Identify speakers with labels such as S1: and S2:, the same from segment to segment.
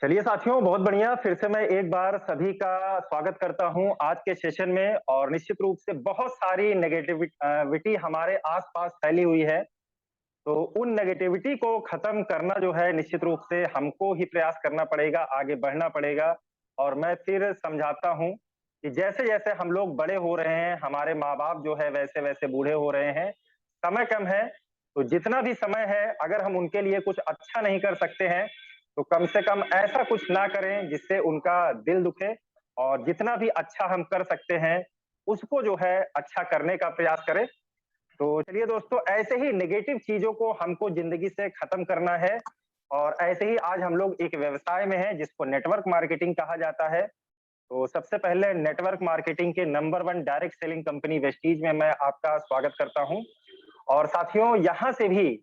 S1: चलिए साथियों, बहुत बढ़िया। फिर से मैं एक बार सभी का स्वागत करता हूं आज के सेशन में। और निश्चित रूप से बहुत सारी नेगेटिविटी हमारे आसपास फैली हुई है। तो उन नेगेटिविटी को खत्म करना जो है, निश्चित रूप से हमको ही प्रयास करना पड़ेगा, आगे बढ़ना पड़ेगा। और मैं फिर समझाता हूं कि जैसे-जैसे हम लोग बड़े हो रहे हैं, हमारे माँ-बाप जो है वैसे-वैसे बूढ़े हो रहे हैं, समय कम है। तो जितना भी समय है, अगर हम उनके लिए कुछ अच्छा नहीं कर सकते हैं, तो कम से कम ऐसा कुछ ना करें जिससे उनका दिल दुखे। और जितना भी अच्छा हम कर सकते हैं, उसको जो है अच्छा करने का प्रयास करें। तो चलिए दोस्तों, ऐसे ही नेगेटिव चीजों को हमको जिंदगी से खत्म करना है। और ऐसे ही आज हम लोग एक व्यवसाय में हैं जिसको नेटवर्क मार्केटिंग कहा जाता है। तो सबसे पहले नेटवर्क मार्केटिंग के number one direct selling company Vestige में मैं आपका स्वागत करता हूं। और साथियों, यहाँ से भी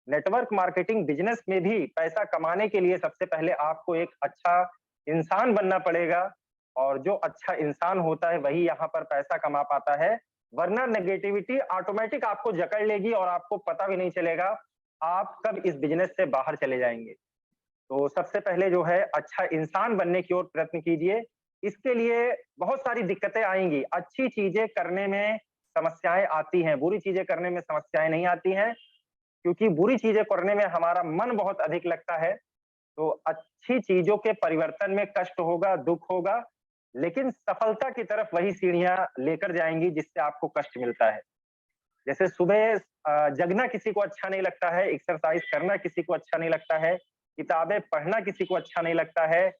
S1: नेटवर्क मार्केटिंग बिजनेस में भी पैसा कमाने के लिए सबसे पहले आपको एक अच्छा इंसान बनना पड़ेगा। और जो अच्छा इंसान होता है वही यहाँ पर पैसा कमा पाता है। वरना नेगेटिविटी ऑटोमेटिक आपको जकड़ लेगी और आपको पता भी नहीं चलेगा आप कब इस बिजनेस से बाहर चले जाएंगे। तो सबसे पहले जो है अच्छा इंसान बनने की ओर प्रयत्न कीजिए। इसके लिए बहुत सारी दिक्कतें आएंगी। अच्छी चीजें करने में समस्याएं आती हैं, बुरी चीजें करने में समस्याएं नहीं आती हैं। क्योंकि बुरी चीजें करने में हमारा मन बहुत अधिक लगता है। तो अच्छी चीजों के परिवर्तन में कष्ट होगा, दुख होगा, लेकिन सफलता की तरफ वही सीढ़ियां लेकर जाएंगी जिससे आपको कष्ट मिलता है। जैसे सुबह जगना किसी को अच्छा नहीं लगता है, एक्सरसाइज करना किसी को अच्छा नहीं लगता है, किताबें पढ़ना किसी को अच्छा नहीं लगता है,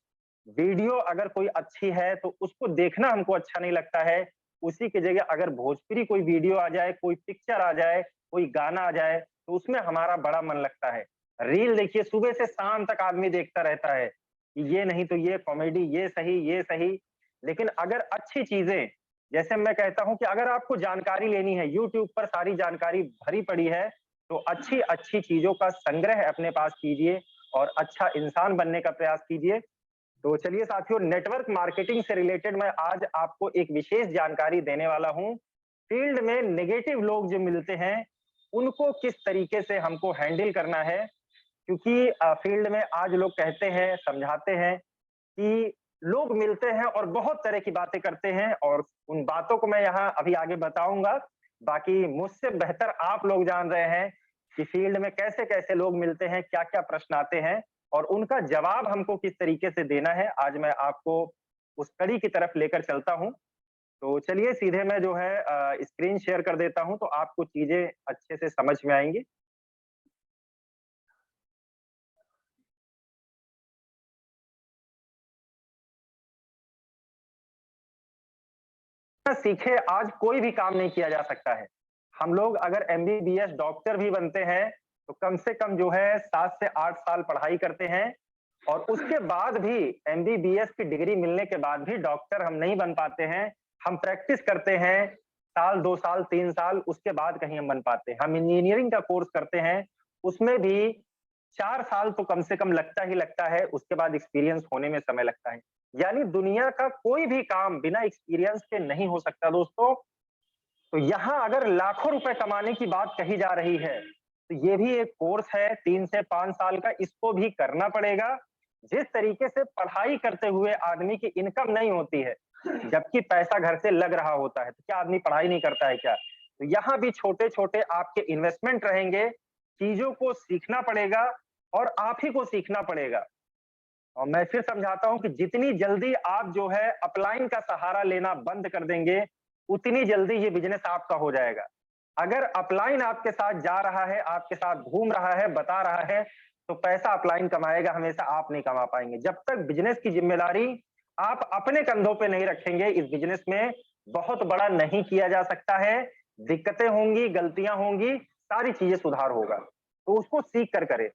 S1: वीडियो अगर कोई अच्छी है तो उसको देखना हमको अच्छा नहीं लगता है। उसी की जगह अगर भोजपुरी कोई वीडियो आ जाए, कोई पिक्चर आ जाए, कोई गाना आ जाए, तो उसमें हमारा बड़ा मन लगता है। रील देखिए, सुबह से शाम तक आदमी देखता रहता है कि ये नहीं तो ये कॉमेडी, ये सही, ये सही। लेकिन अगर अच्छी चीजें, जैसे मैं कहता हूँ कि अगर आपको जानकारी लेनी है, यूट्यूब पर सारी जानकारी भरी पड़ी है, तो अच्छी-अच्छी चीज़ों का संग्रह अपने पास कीजिए और अच्छा इंसान बनने का प्रयास कीजिए। तो चलिए साथियों, नेटवर्क मार्केटिंग से रिलेटेड मैं आज आपको एक विशेष जानकारी देने वाला हूँ। फील्ड में नेगेटिव लोग जो मिलते हैं, उनको किस तरीके से हमको हैंडल करना है। क्योंकि फील्ड में आज लोग कहते हैं, समझाते हैं कि लोग मिलते हैं और बहुत तरह की बातें करते हैं, और उन बातों को मैं यहाँ अभी आगे बताऊंगा। बाकी मुझसे बेहतर आप लोग जान रहे हैं कि फील्ड में कैसे-कैसे लोग मिलते हैं, क्या-क्या प्रश्न आते हैं और उनका जवाब हमको किस तरीके से देना है। आज मैं आपको उस कड़ी की तरफ लेकर चलता हूँ। तो चलिए सीधे मैं जो है स्क्रीन शेयर कर देता हूँ, तो आपको चीजें अच्छे से समझ में आएंगी। सीखे आज कोई भी काम नहीं किया जा सकता है। हम लोग अगर एमबीबीएस डॉक्टर भी बनते हैं, तो कम से कम जो है 7 से 8 साल पढ़ाई करते हैं। और उसके बाद भी एमबीबीएस की डिग्री मिलने के बाद भी डॉक्टर हम नहीं बन पाते हैं। हम प्रैक्टिस करते हैं, साल, 2 साल, 3 साल, उसके बाद कहीं हम बन पाते हैं। हम इंजीनियरिंग का कोर्स करते हैं, उसमें भी 4 साल तो कम से कम लगता ही लगता है, उसके बाद एक्सपीरियंस होने में समय लगता है। यानी दुनिया का कोई भी काम बिना एक्सपीरियंस के नहीं हो सकता दोस्तों। तो यहाँ अगर लाखों रुपए कमाने की बात कही जा रही है, तो ये भी एक कोर्स है 3 से 5 साल का, इसको भी करना पड़ेगा। जिस तरीके से पढ़ाई करते हुए आदमी की इनकम नहीं होती है, जबकि पैसा घर से लग रहा होता है, तो क्या आदमी पढ़ाई नहीं करता है क्या? तो यहाँ भी छोटे-छोटे आपके इन्वेस्टमेंट रहेंगे, चीज़ों को सीखना पड़ेगा और आप ही को सीखना पड़ेगा। और मैं फिर समझाता हूँ कि जितनी जल्दी आप जो है अपलाइन का सहारा लेना बंद कर देंगे, उतनी जल्दी ये बिज़नेस आपका हो जाएगा। अगर अपलाइन आपके साथ जा रहा है, आपके साथ घूम रहा है, बता रहा है, तो पैसा अपलाइन कमाएगा, हमेशा आप नहीं कमा पाएँगे। जब तक बिज़नेस की ज़िम्मेदारी आप अपने कंधों पे नहीं रखेंगे, इस बिज़नेस में बहुत बड़ा नहीं किया जा सकता है। दिक्कतें होंगी, गलतियाँ होंगी, सारी चीज़ें सुधार होगा। तो उसको सीख कर करें।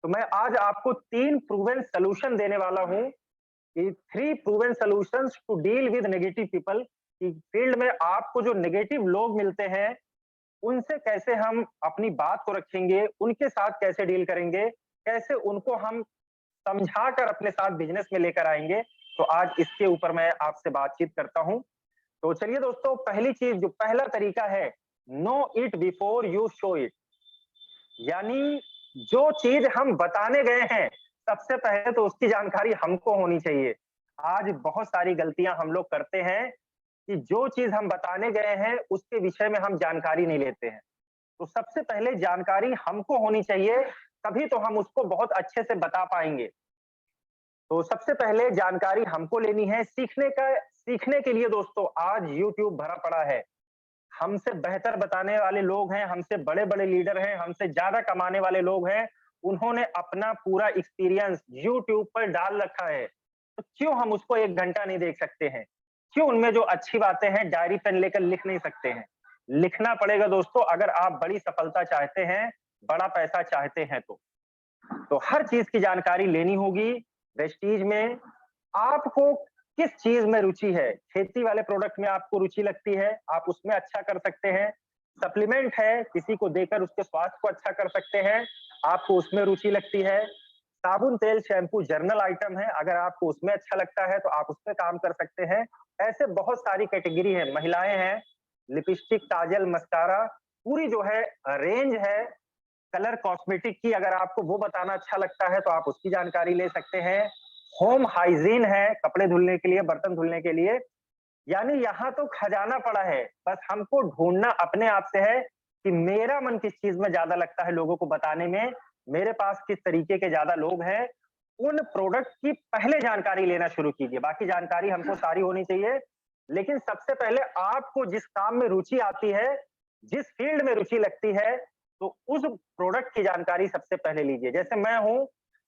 S1: तो मैं आज आपको 3 प्रूवन सॉल्यूशन देने वाला हूँ कि 3 proven solutions to deal with negative people. कि फील्ड में आपको जो नेगेटिव लोग मिलते हैं, उनसे कैसे हम अपनी बात को रखेंगे, उनके साथ कैसे डील करेंगे, कैसे उनको हम समझाकर अपने साथ बिज़नेस में लेकर आएँगे। तो आज इसके ऊपर मैं आपसे बातचीत करता हूँ। तो चलिए दोस्तों, पहली चीज़, जो पहला तरीका है, know it before you show it. यानी जो चीज़ हम बताने गए हैं, सबसे पहले तो उसकी जानकारी हमको होनी चाहिए। आज बहुत सारी गलतियाँ हम लोग करते हैं कि जो चीज़ हम बताने गए हैं, उसके विषय में हम जानकारी नहीं लेते हैं। तो सबसे पहले जानकारी हमको होनी चाहिए, तभी तो हम उसको बहुत अच्छे से बता पाएँगे। तो सबसे पहले जानकारी हमको लेनी है, सीखने के लिए दोस्तों आज यूट्यूब भरा पड़ा है। हमसे बेहतर बताने वाले लोग हैं, हमसे बड़े-बड़े लीडर हैं, हमसे ज़्यादा कमाने वाले लोग हैं। उन्होंने अपना पूरा एक्सपीरियंस यूट्यूब पर डाल रखा है। तो क्यों हम उसको 1 घंटा नहीं देख सकते हैं? क्यों उनमें जो अच्छी बातें हैं डायरी पेन लेकर लिख नहीं सकते हैं? लिखना पड़ेगा दोस्तों अगर आप बड़ी सफलता चाहते हैं, बड़ा पैसा चाहते हैं तो। तो हर चीज़ की जानकारी लेनी होगी। प्रेस्टीज में आपको किस चीज़ में रुचि है? खेती वाले प्रोडक्ट में आपको रुचि लगती है, आप उसमें अच्छा कर सकते हैं। सप्लीमेंट है, किसी को देकर उसके स्वास्थ्य को अच्छा कर सकते हैं, आपको उसमें रुचि लगती है। साबुन, तेल, शैम्पू जर्नल आइटम है, अगर आपको उसमें अच्छा लगता है तो आप उसमें काम कर सकते हैं। ऐसे बहुत सारी कैटेगरी है, महिलाएँ हैं, लिपस्टिक, काजल, मस्कारा पूरी जो है रेंज है कलर कॉस्मेटिक की अगर आपको वो बताना अच्छा लगता है तो आप उसकी जानकारी ले सकते हैं। होम हाइजीन है, कपड़े धुलने के लिए, बर्तन धुलने के लिए, यानी यहाँ तो खजाना पड़ा है। बस हमको ढूँढना अपने आप से है कि मेरा मन किस चीज़ में ज़्यादा लगता है लोगों को बताने में, मेरे पास किस तरीके के ज़्यादा लोग हैं। उन प्रोडक्ट की पहले जानकारी लेना शुरू कीजिए, बाकी जानकारी हमको सारी होनी चाहिए। लेकिन सबसे पहले आपको जिस काम में रुचि आती है, जिस फील्ड में रुचि लगती है, तो उस प्रोडक्ट की जानकारी सबसे पहले लीजिए। जैसे मैं हूँ,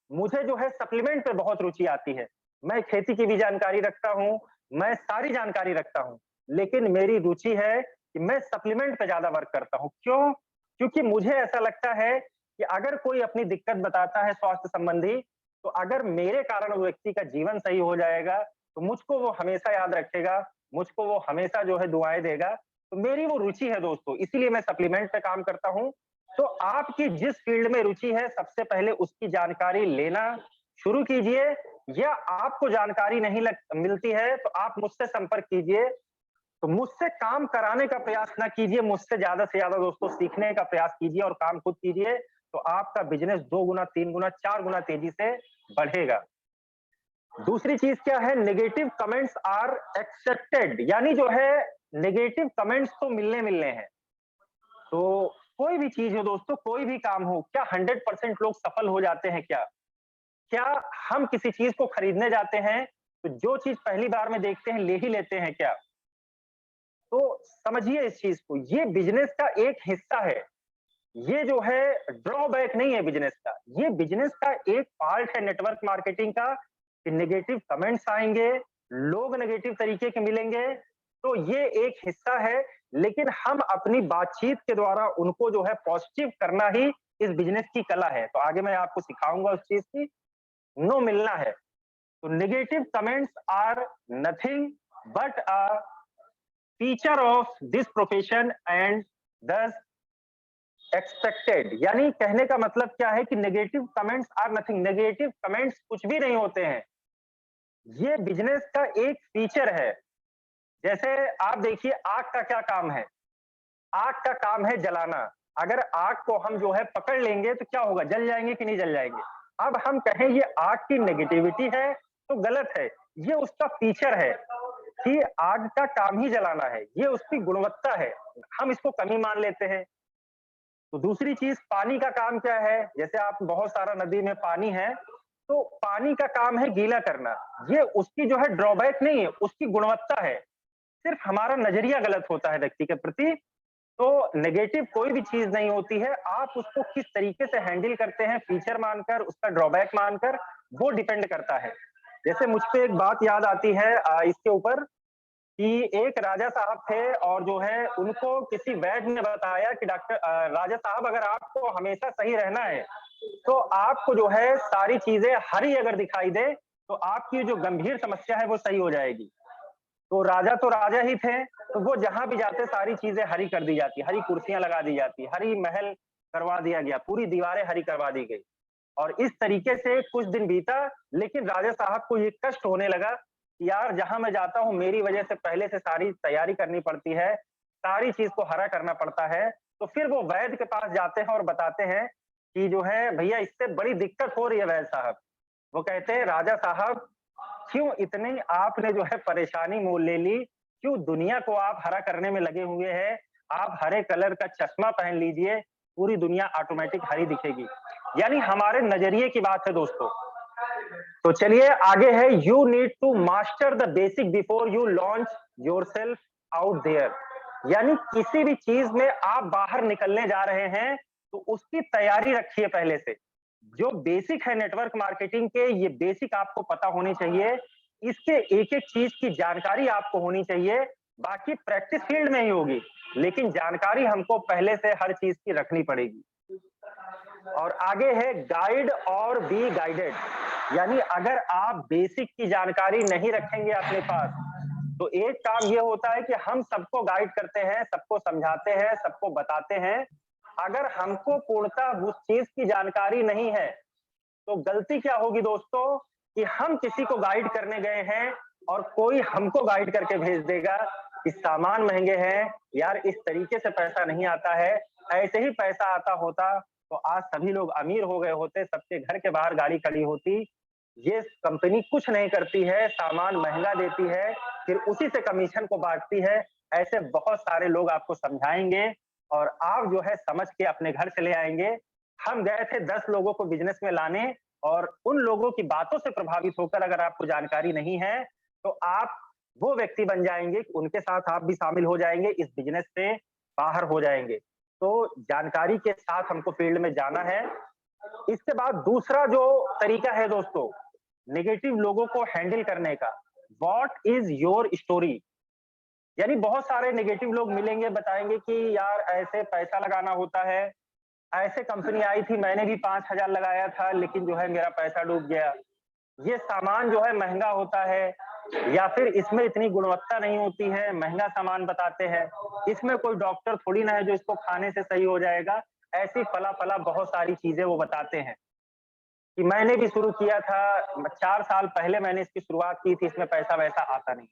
S1: मुझे जो है सप्लीमेंट पे बहुत रुचि आती है। मैं खेती की भी जानकारी रखता हूँ, मैं सारी जानकारी रखता हूँ, लेकिन मेरी रुचि है कि मैं सप्लीमेंट पे ज़्यादा वर्क करता हूँ। क्यों? क्योंकि मुझे ऐसा लगता है कि अगर कोई अपनी दिक्कत बताता है स्वास्थ्य संबंधी, तो अगर मेरे कारण वो व्यक्ति का जीवन सही हो जाएगा, तो मुझको वो हमेशा याद रखेगा, मुझको वो हमेशा जो है दुआएँ देगा। तो मेरी वो रुचि है दोस्तों, इसीलिए मैं सप्लीमेंट पे काम करता हूँ। तो आपकी जिस फील्ड में रुचि है, सबसे पहले उसकी जानकारी लेना शुरू कीजिए या आपको जानकारी नहीं मिलती है, तो आप मुझसे संपर्क कीजिए। तो मुझसे काम कराने का प्रयास ना कीजिए, मुझसे ज़्यादा से ज़्यादा दोस्तों सीखने का प्रयास कीजिए और काम खुद कीजिए, तो आपका बिज़नेस 2 गुना, 3 गुना, 4 गुना तेज़ी से बढ़ेगा। दूसरी चीज़ क्या है नेगेटिव कमेंट्स आर एक्सेप्टेड यानी जो है नेगेटिव कमेंट्स तो मिलने-मिलने हैं। तो कोई भी चीज़ हो दोस्तों, कोई भी काम हो, क्या 100% लोग सफल हो जाते हैं क्या? क्या हम किसी चीज़ को खरीदने जाते हैं, तो जो चीज़ पहली बार में देखते हैं, ले ही लेते हैं क्या? तो समझिए इस चीज़ को, ये बिज़नेस का एक हिस्सा है। ये जो है ड्रॉबैक नहीं है बिज़नेस का, ये बिज़नेस का एक पार्ट है नेटवर्क मार्केटिंग का कि नेगेटिव कमेंट्स आएँगे, लोग नेगेटिव तरीके के मिलेंगे, तो ये एक हिस्सा है, लेकिन हम अपनी बातचीत के द्वारा उनको जो है पॉजिटिव करना ही इस बिज़नेस की कला है। तो आगे मैं आपको सिखाऊँगा उस चीज़ की, नो मिलना है। तो negative comments are nothing but a feature of this profession and thus expected यानी कहने का मतलब क्या है कि negative comments are nothing negative comments कुछ भी नहीं होते हैं ये बिजनेस का एक फीचर है जैसे आप देखिए आग का क्या काम है आग का काम है जलाना अगर आग को हम जो है पकड़ लेंगे तो क्या होगा जल जाएंगे कि नहीं जल जाएंगे अब हम कहें ये आग की नेगेटिविटी है तो गलत है ये उसका फीचर है कि आग का काम ही जलाना है ये उसकी गुणवत्ता है हम इसको कमी मान लेते हैं तो दूसरी चीज पानी का काम क्या है जैसे आप बहुत सारा नदी में पानी है तो पानी का काम है गीला करना ये उसकी जो है ड्रॉबैक नहीं है उसकी गुणवत्ता है सिर्फ हमारा नजरिया गलत होता है व्यक्ति के प्रति तो नेगेटिव कोई भी चीज नहीं होती है आप उसको किस तरीके से हैंडल करते हैं फीचर मानकर उसका ड्रॉबैक मानकर वो डिपेंड करता है जैसे मुझ पे एक बात याद आती है इसके ऊपर कि एक राजा साहब थे और जो है उनको किसी वैद्य ने बताया कि डॉक्टर राजा साहब अगर आपको हमेशा सही रहना है तो आपको जो है सारी चीजें हरी अगर दिखाई दे तो आपकी जो गंभीर समस्या है वो सही हो जाएगी तो राजा ही थे तो वो जहां भी जाते सारी चीजें हरी कर दी जाती हरी कुर्सियां लगा दी जाती हरी महल करवा दिया गया पूरी दीवारें हरी करवा दी गई और इस तरीके से कुछ दिन बीता लेकिन राजा साहब को ये कष्ट होने लगा कि यार जहां मैं जाता हूँ मेरी वजह से पहले से सारी तैयारी करनी पड़ती है सारी चीज को हरा करना पड़ता है तो फिर वो वैद्य के पास जाते हैं और बताते हैं कि जो है भैया इससे बड़ी दिक्कत हो रही है वैद्य साहब वो कहते हैं राजा साहब क्यों इतनी आपने जो है परेशानी मोल ले ली? क्यों दुनिया को आप हरा करने में लगे हुए हैं? आप हरे कलर का चश्मा पहन लीजिए, पूरी दुनिया ऑटोमेटिक हरी दिखेगी। यानी हमारे नज़रिए की बात है दोस्तों। तो चलिए आगे है you need to master the basic before you launch yourself out there. यानी किसी भी चीज़ में आप बाहर निकलने जा रहे हैं, तो उसकी तैयारी रखिए पहले से। जो बेसिक है नेटवर्क मार्केटिंग के, ये बेसिक आपको पता होने चाहिए। इसके एक-एक चीज़ की जानकारी आपको होनी चाहिए, बाकी प्रैक्टिस फील्ड में ही होगी, लेकिन जानकारी हमको पहले से हर चीज़ की रखनी पड़ेगी। और आगे है गाइड और बी गाइडेड। यानी अगर आप बेसिक की जानकारी नहीं रखेंगे अपने पास, तो एक काम ये होता है कि हम सबको गाइड करते हैं, सबको समझाते हैं, सबको बताते हैं। अगर हमको पूर्णतः उस चीज़ की जानकारी नहीं है, तो गलती क्या होगी दोस्तों कि हम किसी को गाइड करने गए हैं और कोई हमको गाइड करके भेज देगा कि सामान महँगे हैं, यार इस तरीके से पैसा नहीं आता है, ऐसे ही पैसा आता होता तो आज सभी लोग अमीर हो गए होते, सबके घर के बाहर गाड़ी खड़ी होती। ये कंपनी कुछ नहीं करती है, सामान महँगा देती है, फिर उसी से कमीशन को बाँटती है। ऐसे बहुत सारे लोग आपको समझाएँगे और आप जो है समझ के अपने घर चले आएँगे। हम गए थे 10 लोगों को बिज़नेस में लाने और उन लोगों की बातों से प्रभावित होकर अगर आपको जानकारी नहीं है, तो आप वो व्यक्ति बन जाएँगे, उनके साथ आप भी शामिल हो जाएँगे, इस बिज़नेस से बाहर हो जाएँगे। तो जानकारी के साथ हमको फील्ड में जाना है। इसके बाद दूसरा जो तरीका है दोस्तों, नेगेटिव लोगों को हैंडल करने का, व्हाट इज़ योर स्टोरी? यानी बहुत सारे नेगेटिव लोग मिलेंगे, बताएँगे कि यार ऐसे पैसा लगाना होता है, ऐसे कंपनी आई थी, मैंने भी 5,000 लगाया था, लेकिन जो है मेरा पैसा डूब गया। ये सामान जो है महँगा होता है या फिर इसमें इतनी गुणवत्ता नहीं होती है, महँगा सामान बताते हैं। इसमें कोई डॉक्टर थोड़ी ना है जो इसको खाने से सही हो जाएगा। ऐसी फला-फला बहुत सारी चीज़ें वो बताते हैं कि मैंने भी शुरू किया था, 4 साल पहले मैंने इसकी शुरुआत की थी, इसमें पैसा-वैसा आता नहीं।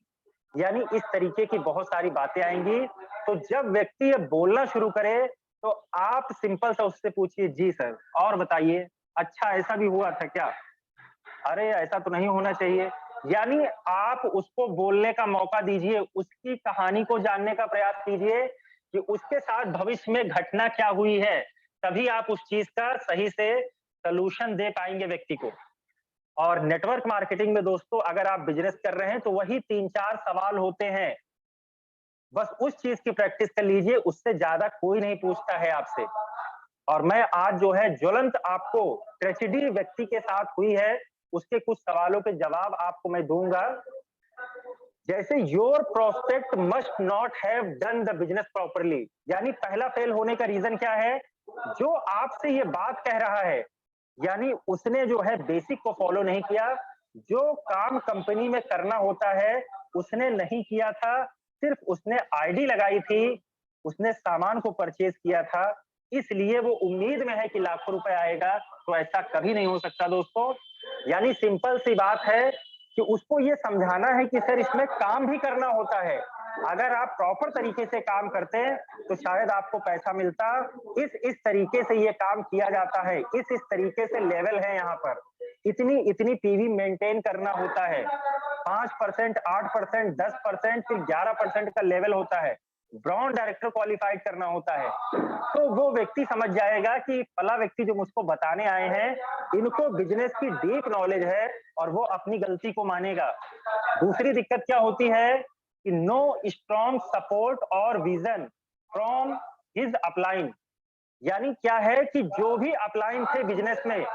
S1: यानी इस तरीके की बहुत सारी बातें आएँगी, तो जब व्यक्ति ये बोलना शुरू करे, तो आप सिंपल सा उससे पूछिए, "जी सर, और बताइए, अच्छा ऐसा भी हुआ था क्या? अरे! ऐसा तो नहीं होना चाहिए।" यानी आप उसको बोलने का मौका दीजिए, उसकी कहानी को जानने का प्रयास कीजिए कि उसके साथ भविष्य में घटना क्या हुई है, तभी आप उस चीज़ का सही से सॉल्यूशन दे पाएँगे व्यक्ति को। और नेटवर्क मार्केटिंग में दोस्तों अगर आप बिज़नेस कर रहे हैं, तो वही 3-4 सवाल होते हैं। बस उस चीज़ की प्रैक्टिस कर लीजिए, उससे ज़्यादा कोई नहीं पूछता है आपसे। और मैं आज जो है ज्वलंत आपको ट्रेजेडी व्यक्ति के साथ हुई है, उसके कुछ सवालों के जवाब आपको मैं दूँगा। जैसे your prospect must not have done the business properly. यानी पहला फेल होने का रीज़न क्या है? जो आपसे ये बात कह रहा है, यानी उसने जो है बेसिक को फॉलो नहीं किया। जो काम कंपनी में करना होता है, उसने नहीं किया था। सिर्फ़ उसने आईडी लगाई थी, उसने सामान को परचेज़ किया था, इसलिए वो उम्मीद में है कि लाखों रुपए आएगा, तो ऐसा कभी नहीं हो सकता दोस्तों। यानी सिंपल सी बात है कि उसको ये समझाना है कि सर इसमें काम भी करना होता है। अगर आप प्रॉपर तरीके से काम करते, तो शायद आपको पैसा मिलता। इस तरीके से ये काम किया जाता है, इस तरीके से लेवल है यहाँ पर। इतनी पीवी मेंटेन करना होता है। 5%, 8%, 10%, फिर 11% का लेवल होता है। ब्राउन डायरेक्टर क्वालिफाइड करना होता है। तो वो व्यक्ति समझ जाएगा कि फला व्यक्ति जो मुझको बताने आए हैं, इनको बिज़नेस की डीप नॉलेज है और वो अपनी गलती को मानेगा। दूसरी दिक्कत क्या होती है कि नो स्ट्रॉन्ग सपोर्ट और विज़न फ्रॉम हिज अपलाइन। यानी क्या है कि जो भी अपलाइन थे बिज़नेस में,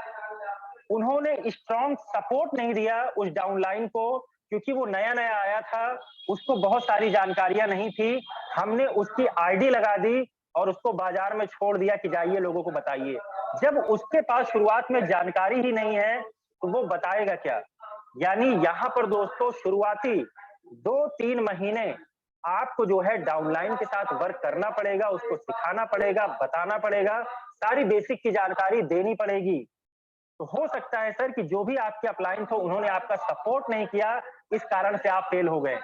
S1: उन्होंने स्ट्रॉन्ग सपोर्ट नहीं दिया उस डाउनलाइन को, क्योंकि वो नया-नया आया था, उसको बहुत सारी जानकारियाँ नहीं थी। हमने उसकी आईडी लगा दी और उसको बाज़ार में छोड़ दिया कि जाइए लोगों को बताइए। जब उसके पास शुरुआत में जानकारी ही नहीं है, तो वो बताएगा क्या? यानी यहाँ पर दोस्तों शुरुआती 2-3 महीने आपको जो है डाउनलाइन के साथ वर्क करना पड़ेगा, उसको सिखाना पड़ेगा, बताना पड़ेगा, सारी बेसिक की जानकारी देनी पड़ेगी। तो हो सकता है सर कि जो भी आपके अपलाइन थे उन्होंने आपका सपोर्ट नहीं किया, इस कारण से आप फेल हो गए।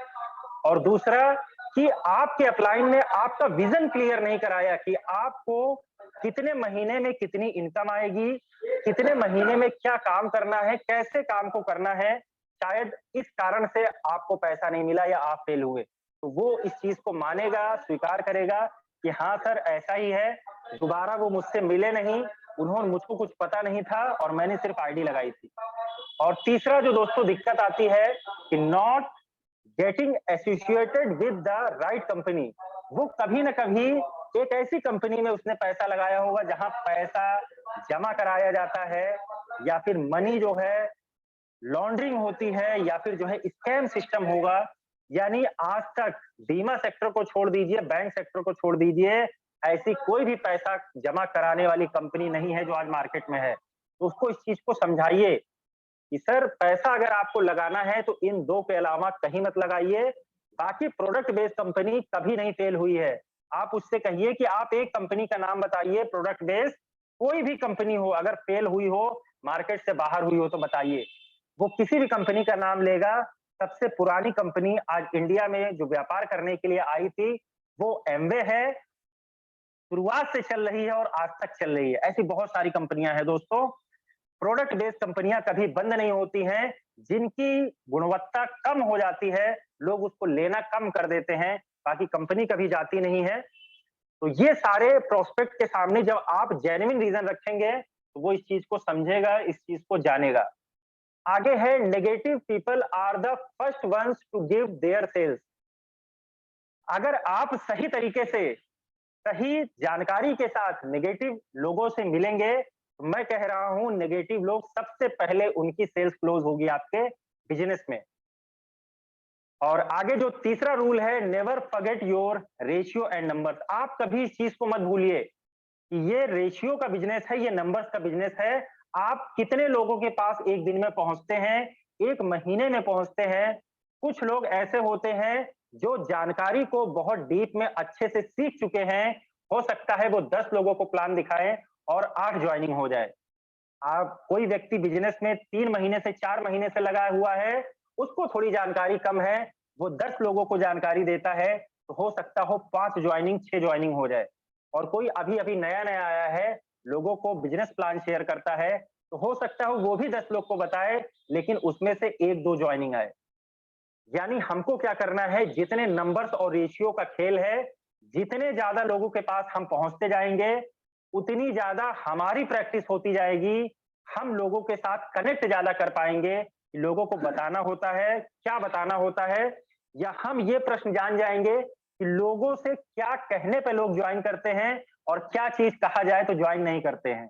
S1: और दूसरा कि आपके अपलाइन ने आपका विजन क्लियर नहीं कराया कि आपको कितने महीने में कितनी इनकम आएगी, कितने महीने में क्या काम करना है, कैसे काम को करना है, शायद इस कारण से आपको पैसा नहीं मिला या आप फेल हुए। तो वो इस चीज़ को मानेगा, स्वीकार करेगा कि हाँ सर ऐसा ही है, दोबारा वो मुझसे मिले नहीं, उन्होंने मुझको कुछ पता नहीं था और मैंने सिर्फ आईडी लगाई थी। और तीसरा जो दोस्तों दिक्कत आती है कि not getting associated with the right company. वो कभी ना कभी एक ऐसी कंपनी में उसने पैसा लगाया होगा जहां पैसा जमा कराया जाता है या फिर मनी जो है लॉन्ड्रिंग होती है या फिर जो है स्कैम सिस्टम होगा। यानी आज तक बीमा सेक्टर को छोड़ दीजिए, बैंक सेक्टर को छोड़ दीजिए, ऐसी कोई भी पैसा जमा कराने वाली कंपनी नहीं है जो आज मार्केट में है। तो उसको इस चीज को समझाइए कि सर पैसा अगर आपको लगाना है तो इन 2 के अलावा कहीं मत लगाइए। बाकी प्रोडक्ट बेस्ड कंपनी कभी नहीं फेल हुई है। आप उससे कहिए कि आप एक कंपनी का नाम बताइए प्रोडक्ट बेस्ड, कोई भी कंपनी हो अगर फेल हुई हो, मार्केट से बाहर हुई हो तो बताइए। वो किसी भी कंपनी का नाम लेगा। सबसे पुरानी कंपनी आज इंडिया में जो व्यापार करने के लिए आई थी, वो एमवे है। शुरुआत से चल रही है और आज तक चल रही है। ऐसी बहुत सारी कंपनियां हैं दोस्तों। प्रोडक्ट बेस्ड कंपनियां कभी बंद नहीं होती हैं। जिनकी गुणवत्ता कम हो जाती है, लोग उसको लेना कम कर देते हैं, बाकी कंपनी कभी जाती नहीं है। तो ये सारे प्रोस्पेक्ट के सामने जब आप जेन्युइन रीजन रखेंगे, तो वो इस चीज को समझेगा, इस चीज को जानेगा। आगे है negative people are the first ones to give their sales. अगर आप सही तरीके से, सही जानकारी के साथ नेगेटिव लोगों से मिलेंगे, तो मैं कह रहा हूं नेगेटिव लोग सबसे पहले उनकी सेल्स क्लोज होगी आपके बिजनेस में। और आगे जो तीसरा रूल है, never forget your ratio and numbers. आप कभी इस चीज को मत भूलिए कि ये रेशियो का बिजनेस है, ये नंबर्स का बिजनेस है। आप कितने लोगों के पास एक दिन में पहुंचते हैं, एक महीने में पहुंचते हैं। कुछ लोग ऐसे होते हैं जो जानकारी को बहुत डीप में अच्छे से सीख चुके हैं। हो सकता है वो 10 लोगों को प्लान दिखाएं और 8 ज्वाइनिंग हो जाए। आप कोई व्यक्ति बिजनेस में 3 महीने से 4 महीने से लगा हुआ है, उसको थोड़ी जानकारी कम है, वो 10 लोगों को जानकारी देता है, तो हो सकता हो 5 ज्वाइनिंग 6 ज्वाइनिंग हो जाए। और कोई अभी-अभी नया-नया आया है, लोगों को बिजनेस प्लान शेयर करता है, तो हो सकता हो वो भी 10 लोग को बताए, लेकिन उसमें से 1-2 ज्वाइनिंग आए। यानी हमको क्या करना है, जितने नंबर्स और रेशियो का खेल है, जितने ज्यादा लोगों के पास हम पहुंचते जाएंगे, उतनी ज्यादा हमारी प्रैक्टिस होती जाएगी। हम लोगों के साथ कनेक्ट ज्यादा कर पाएंगे। लोगों को बताना होता है, क्या बताना होता है, या हम ये प्रश्न जान जाएंगे कि लोगों से क्या कहने पे लोग ज्वाइन करते हैं और क्या चीज कहा जाए तो ज्वाइन नहीं करते हैं।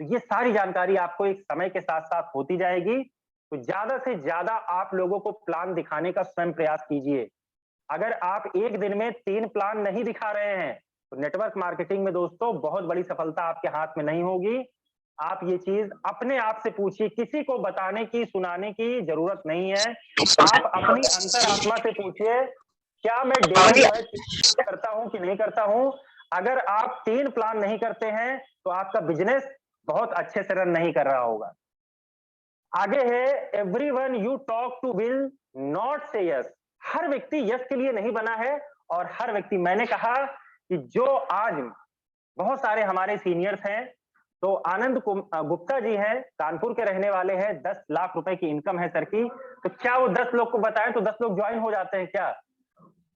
S1: तो ये सारी जानकारी आपको एक समय के साथ साथ होती जाएगी। तो ज्यादा से ज्यादा आप लोगों को प्लान दिखाने का स्वयं प्रयास कीजिए। अगर आप एक दिन में 3 प्लान नहीं दिखा रहे हैं, तो नेटवर्क मार्केटिंग में दोस्तों बहुत बड़ी सफलता आपके हाथ में नहीं होगी। आप ये चीज अपने आप से पूछिए, किसी को बताने की, सुनाने की जरूरत नहीं है। आप अपनी अंतरात्मा से पूछिए, क्या मैं डेली जो है करता हूं कि नहीं करता हूं। अगर आप 3 प्लान नहीं करते हैं, तो आपका बिजनेस बहुत अच्छे से रन नहीं कर रहा होगा। आगे है, everyone you talk to will not say yes. हर व्यक्ति यस के लिए नहीं बना है। और हर व्यक्ति, मैंने कहा कि जो आज बहुत सारे हमारे सीनियर्स हैं, तो आनंद गुप्ता जी हैं, कानपुर के रहने वाले हैं, 10 लाख रुपए की इनकम है सर की। तो क्या वो 10 लोग को बताएं तो 10 लोग ज्वाइन हो जाते हैं क्या?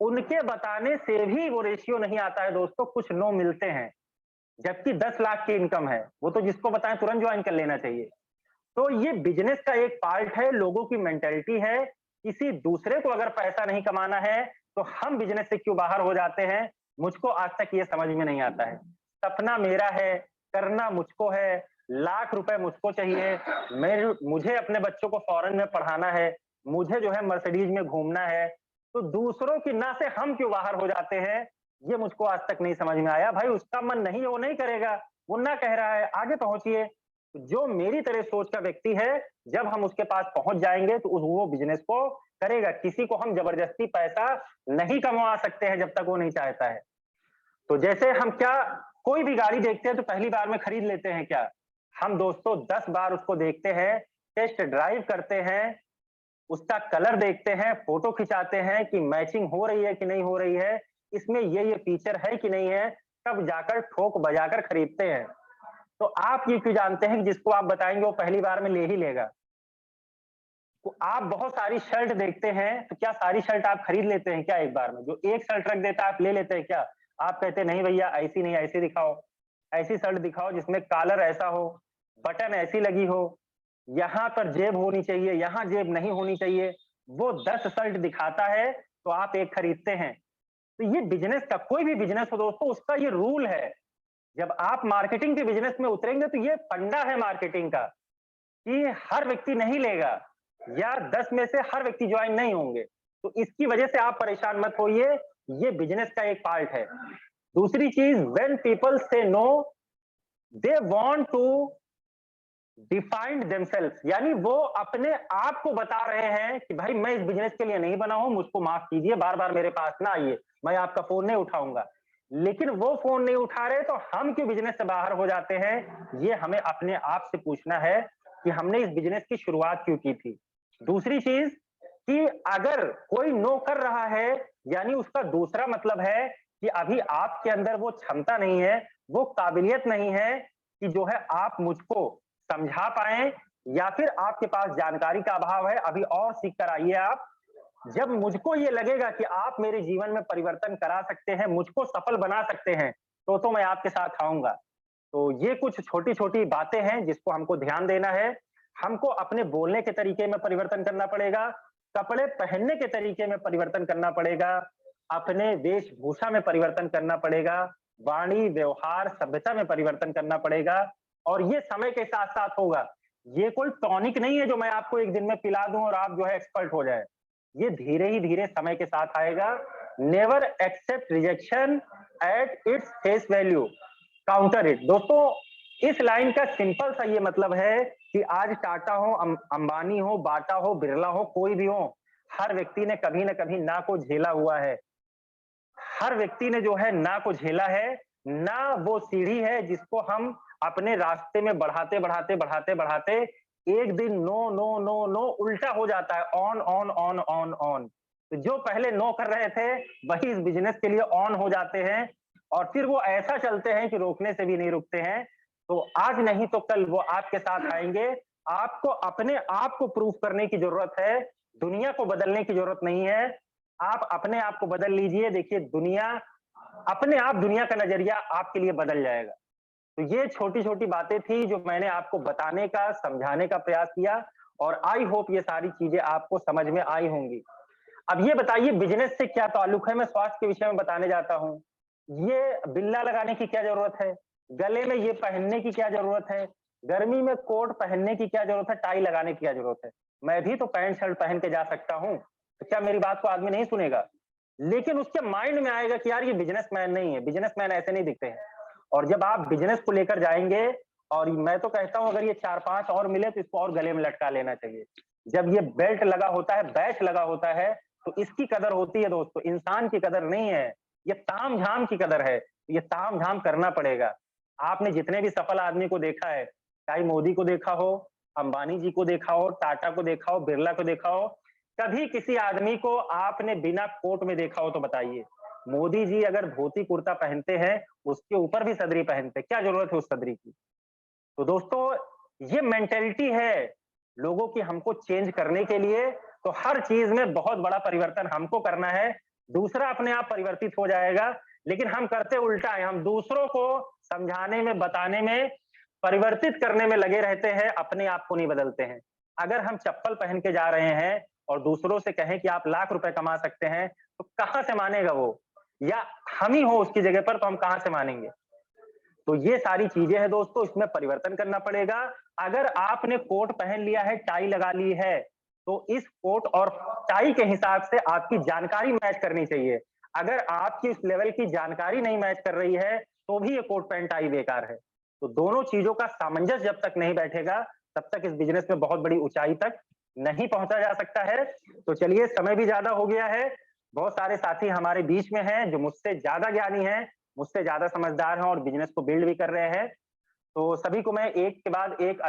S1: उनके बताने से भी वो रेशियो नहीं आता है दोस्तों, कुछ नो मिलते हैं। जबकि 10 लाख की इनकम है, वो तो जिसको बताएं तुरंत ज्वाइन कर लेना चाहिए। तो ये बिजनेस का एक पार्ट है, लोगों की मेंटालिटी है। किसी दूसरे को अगर पैसा नहीं कमाना है, तो हम बिजनेस से क्यों बाहर हो जाते हैं? मुझको आज तक ये समझ में नहीं आता है। सपना मेरा है, करना मुझको है, लाख रुपए मुझको चाहिए। मुझे अपने बच्चों को फॉरेन में पढ़ाना है, मुझे जो है मर्सिडीज में घूमना है। तो दूसरों की ना से हम क्यों बाहर हो जाते हैं? ये मुझको आज तक नहीं समझ में आया। भाई उसका मन नहीं, वो नहीं करेगा, वो ना कह रहा है, आगे पहुंचिए। जो मेरी तरह सोच का व्यक्ति है, जब हम उसके पास पहुंच जाएंगे तो वो बिजनेस को करेगा। किसी को हम जबरदस्ती पैसा नहीं कमा सकते हैं जब तक वो नहीं चाहता है। तो जैसे हम क्या, कोई भी गाड़ी देखते हैं तो पहली बार में खरीद लेते हैं क्या? हम दोस्तों 10 बार उसको देखते हैं, टेस्ट ड्राइव करते हैं, उसका कलर देखते हैं, फोटो खिंचाते हैं कि मैचिंग हो रही है कि नहीं हो रही है, इसमें ये फीचर है कि नहीं है। तब जाकर ठोक बजाकर खरीदते हैं। तो आप ये क्यों जानते हैं कि जिसको आप बताएँगे वो पहली बार में ले ही लेगा? तो आप बहुत सारी शर्ट देखते हैं, तो क्या सारी शर्ट आप खरीद लेते हैं क्या एक बार में? जो एक शर्ट रख देता है आप ले लेते हैं क्या? आप कहते हैं नहीं भैया ऐसी नहीं, ऐसी दिखाओ। ऐसी शर्ट दिखाओ जिसमें कॉलर ऐसा हो, बटन ऐसी लगी हो, यहाँ पर जेब होनी चाहिए, यहाँ जेब नहीं होनी चाहिए। वो 10 शर्ट दिखाता है, तो आप एक खरीदते हैं। तो ये बिज़नेस का कोई भी बिज़नेस हो दोस्तों उसका ये रूल है। जब आप मार्केटिंग के बिज़नेस में उतरेंगे तो ये फंडा है मार्केटिंग का। कि हर व्यक्ति नहीं लेगा या 10 में से हर व्यक्ति ज्वाइन नहीं होंगे। तो इसकी वजह से आप परेशान मत होइए, ये बिज़नेस का एक पार्ट है। दूसरी चीज़ when people say no, they want to defined themselves यानी वो अपने आप को बता रहे हैं कि भाई मैं इस बिज़नेस के लिए नहीं बना हूँ, मुझको माफ़ कीजिए, बार-बार मेरे पास ना आइए, मैं आपका फ़ोन नहीं उठाऊँगा। लेकिन वो फ़ोन नहीं उठा रहे तो हम क्यों बिज़नेस से बाहर हो जाते हैं? ये हमें अपने आप से पूछना है कि हमने इस बिज़नेस की शुरुआत क्यों की थी? दूसरी चीज़ कि अगर कोई नो कर रहा है, यानी उसका दूसरा मतलब है कि अभी आपके अंदर वो क्षमता नहीं है, वो काबिलियत नहीं है कि जो है आप मुझको समझा पाएँ या फिर आपके पास जानकारी का अभाव है, अभी और सीख कर आइए आप। जब मुझको ये लगेगा कि आप मेरे जीवन में परिवर्तन करा सकते हैं, मुझको सफल बना सकते हैं, तो मैं आपके साथ आऊँगा। तो ये कुछ छोटी-छोटी बातें हैं जिसको हमको ध्यान देना है। हमको अपने बोलने के तरीके में परिवर्तन करना पड़ेगा, कपड़े पहनने के तरीके में परिवर्तन करना पड़ेगा, अपने वेशभूषा में परिवर्तन करना पड़ेगा, वाणी, व्यवहार, सभ्यता में परिवर्तन करना पड़ेगा और ये समय के साथ-साथ होगा। ये कोई टॉनिक नहीं है जो मैं आपको एक दिन में पिला दूँ और आप जो है एक्सपर्ट हो जाएँ। ये धीरे ही धीरे समय के साथ आएगा। Never accept rejection at its face value, counter it. दोस्तों इस लाइन का सिंपल सा ये मतलब है कि आज टाटा हो, अंबानी हो, बाटा हो, बिरला हो, कोई भी हो, हर व्यक्ति ने कभी न कभी ना को झेला हुआ है। हर व्यक्ति ने जो है ना को झेला है, ना वो सीढ़ी है जिसको हम अपने रास्ते में बढ़ाते एक दिन नो, नो, नो, नो उल्टा हो जाता है on, on, on, on, on. तो जो पहले नो कर रहे थे, वही इस बिज़नेस के लिए ऑन हो जाते हैं और फिर वो ऐसा चलते हैं कि रोकने से भी नहीं रुकते हैं। तो आज नहीं तो कल वो आपके साथ आएँगे। आपको अपने आप को प्रूव करने की ज़रूरत है, दुनिया को बदलने की ज़रूरत नहीं है। आप अपने आप को बदल लीजिए, देखिए दुनिया अपने आप दुनिया का नज़रिया आपके लिए बदल जाएगा। तो ये छोटी-छोटी बातें थी जो मैंने आपको बताने का, समझाने का प्रयास किया और आई होप ये सारी चीज़ें आपको समझ में आई होंगी। अब ये बताइए बिज़नेस से क्या ताल्लुक है? मैं स्वास्थ्य के विषय में बताने जाता हूँ। ये बिल्ला लगाने की क्या ज़रूरत है? गले में ये पहनने की क्या ज़रूरत है? गर्मी में कोट पहनने की क्या ज़रूरत है? टाई लगाने की क्या ज़रूरत है? मैं भी तो पैंट शर्ट पहन के जा सकता हूँ। तो क्या मेरी बात को आदमी नहीं सुनेगा? लेकिन उसके माइंड में आएगा कि यार ये बिज़नेसमैन नहीं है, बिज़नेसमैन ऐसे नहीं दिखते हैं। और जब आप बिज़नेस को लेकर जाएँगे और मैं तो कहता हूँ अगर ये 4-5 और मिले तो इसको और गले में लटका लेना चाहिए। जब ये बेल्ट लगा होता है, बैच लगा होता है, तो इसकी कदर होती है दोस्तों, इंसान की कदर नहीं है। ये ताम-झाम की कदर है, ये ताम-झाम करना पड़ेगा। आपने जितने भी सफल आदमी को देखा है, चाहे मोदी को देखा हो, अंबानी जी को देखा हो, टाटा को देखा हो, बिरला को देखा हो, कभी किसी आदमी को आपने बिना कोट में देखा हो तो बताइए। मोदी जी अगर धोती कुर्ता पहनते हैं, उसके ऊपर भी सदरी पहनते हैं, क्या ज़रूरत है उस सदरी की? तो दोस्तों ये मेंटालिटी है लोगों की हमको चेंज करने के लिए, तो हर चीज़ में बहुत बड़ा परिवर्तन हमको करना है, दूसरा अपने आप परिवर्तित हो जाएगा, लेकिन हम करते उल्टा है, हम दूसरों को समझाने में, बताने में, परिवर्तित करने में लगे रहते हैं, अपने आप को नहीं बदलते हैं। अगर हम चप्पल पहन के जा रहे हैं और दूसरों से कहें कि आप लाख रुपए कमा सकते हैं, तो कहाँ से मानेगा वो? या हम ही हो उसकी जगह पर तो हम कहाँ से मानेंगे? तो ये सारी चीजें हैं दोस्तों, इसमें परिवर्तन करना पड़ेगा। अगर आपने कोट पहन लिया है, टाई लगा ली है, तो इस कोट और टाई के हिसाब से आपकी जानकारी मैच करनी चाहिए। अगर आपकी इस लेवल की जानकारी नहीं मैच कर रही है, तो भी ये कोट पैंट टाई बेकार है। तो दोनों चीजों का सामंजस्य जब तक नहीं बैठेगा, तब तक इस बिज़नेस में बहुत बड़ी ऊँचाई तक नहीं पहुँचा जा सकता है। तो चलिए समय भी ज़्यादा हो गया है, बहुत सारे साथी हमारे बीच में हैं, जो मुझसे ज़्यादा ज्ञानी हैं, मुझसे ज़्यादा समझदार हैं और बिज़नेस को बिल्ड भी कर रहे हैं। तो सभी को मैं एक के बाद एक